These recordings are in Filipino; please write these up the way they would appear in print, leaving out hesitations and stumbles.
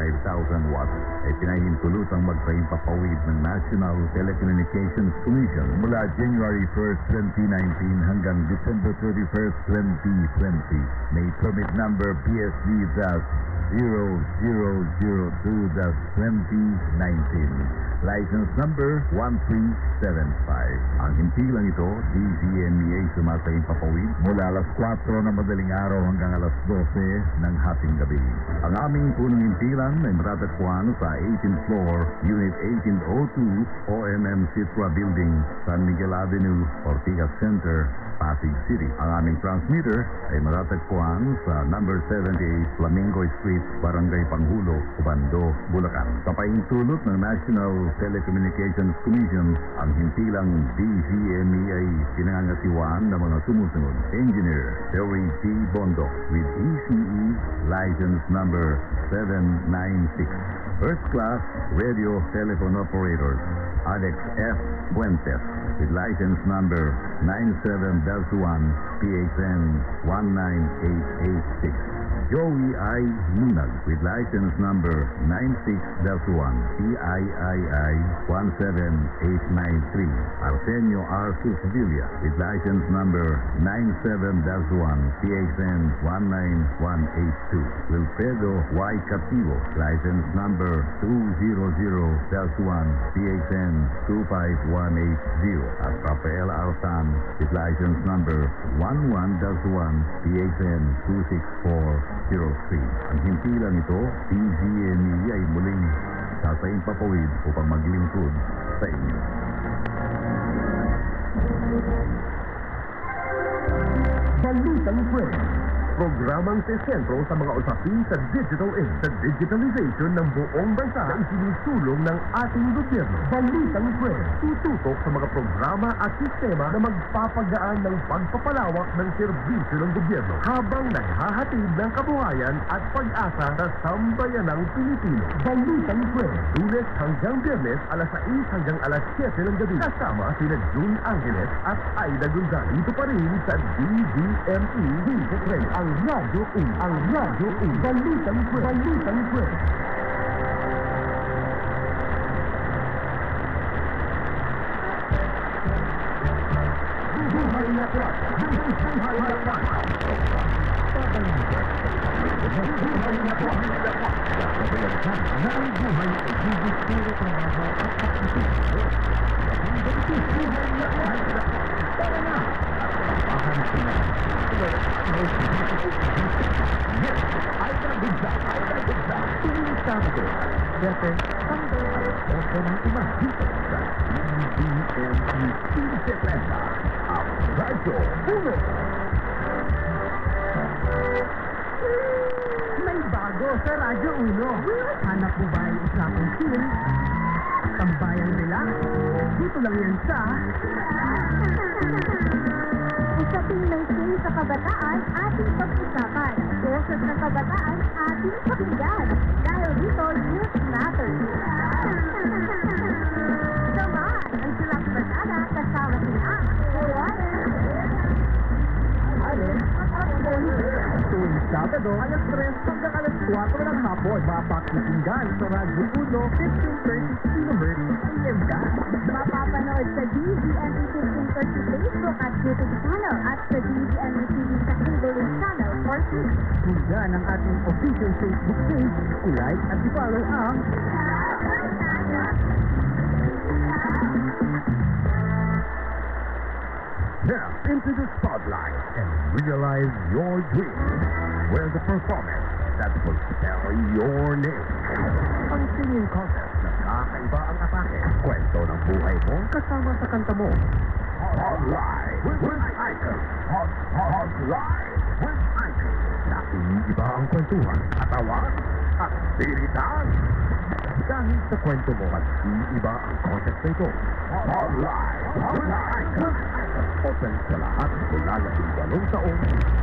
5,000 watts ay pinahintulutang magpaimpapawid ng National Telecommunications Commission mula January 1st, 2019 hanggang December 31st, 2020. May permit number PSD-0002-2019. License number 1375. Ang himpilang ito, DZMEA sumasaimpapawid mula alas 4 ng madaling araw hanggang alas 12 ng hating gabi. Ang aming punong himpilan ay matatagpuan sa 18th floor, Unit 1802, OMM Citra Building, San Miguel Avenue, Ortigas Center, Pasig City. Ang aming transmitter ay matatagpuan sa number 78 Flamingo Street, Barangay Panghulo, Ubando, Bulacan. Sa pahintulot ng National Telecommunications Commission, ang himpilang DZMEA ay pinangangasiwaan ng mga sumusunod. Engineer Terry T. Bondok with ECE license number 796. First class radio telephone operators Alex F. Fuentes with license number 97-1 PHN 19886. Joey I. Lunag with license number 96-1 PIII 17893. Arsenio R. Susvilla with license number 97-1 PHN 19182. Wilfredo Y. Captivo, license number 200-1 PHN 25180. At Rafael Arsan with license number 11-1 PHN 26403. Ang himpilan ito, DZME ay muling sasaimpapawid upang maglingkod sa inyo. Balitang Friends, programang sentro sa mga usapin sa digital age, sa digitalization ng buong bansa na isinusulong ng ating gobyerno. Balitang Friends, tututok sa mga programa at sistema na magpapagaan ng pagpapalawak ng serbisyo ng gobyerno habang naghahatid ng kabuhayan at pag-asa sa sambayanang Pilipino. Balitang Friends, Lunes hanggang Biyernes, alas 6 hanggang alas 7 ng gabi. Kasama sina June Angeles at Aida Gonzales. Dito pa rin sa DZME Visit Red. Ang Radyo Un. Balitang Friends. Buhay na Plus. Buhay na Plus. Buhay na Plus. Kabayagsan na ang buhay ay bibigturo trabaho at pagkakasito. Buhay na Plus. Tara na! At sila. Yes, Aida Gonzales. Tuwing Sabado, 7 hanggang alas 8 ng umaga dito sa DZME Pinsetrenda, ang Radyo Uno. May bago sa Radyo Uno. Hanap mo ba yung usapang film? Tambayang relax? Dito lang yan sa Usaping may sing sa kabataan, ating pag-usapan. Boses ng kabataan, ating pakinggan. Dahil dito, youth matters. Samahan ang silang barkada kasama sila. Tuwing Sabado, alas 3 hanggang alas 4 ng hapon, mapakikinggan sa Radyo Uno, 1530 kHz AM Gas. Mapapanood sa DZME 1530 Facebook at YouTube channel at sa DZME TV sa cable channel 14. Sundan ang ating official Facebook page, i-like at i-follow ang Step into the spotlight and realize your dream. Where the performance that will spell your name. Ang singing contest na kakaiba ang atake. Kwento ng buhay mo kasama sa kanta mo. Hotline with Icon. Hotline with Icon. Naiiba ang kwentuhan, katawan at siritan. Dahil sa kwento mo at iiba ang contest na ito. Hotline with Icon. Open sa lahat mula 18 taon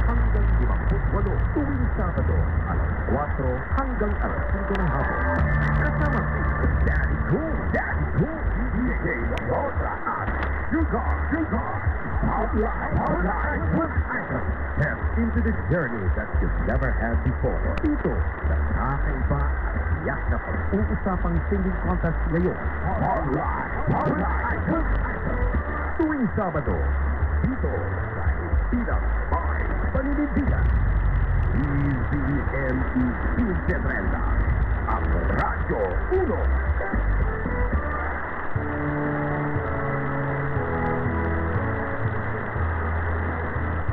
hanggang 58 tuwing Sabado, alas 4 hanggang alas 5 ng hapon. Kasama si Daddy Cool, DJ Rosa at Sugar. Hotline with Icon. Step into this journey that you've never had before. Dito sa kakaiba at na pag-uusapang singing contest ngayon. Spotlight! Tuwing Sabado, dito sa Ispidang May Paninindigan. DZME 1530, ang Radyo 1.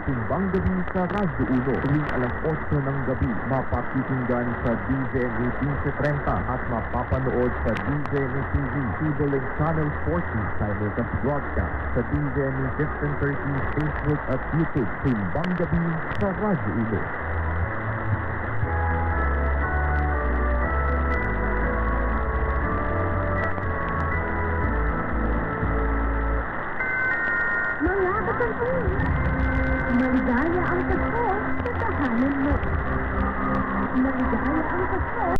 Simbang gabi sa Radyo 1 tuwing alas 8 ng gabi, mapapakinggan sa DZME 1530 at mapapanood sa DZME TV, Cable and Channel 40, simulcast broadcast sa DZME 1530 Facebook at YouTube. Simbang gabi sa Radyo 1.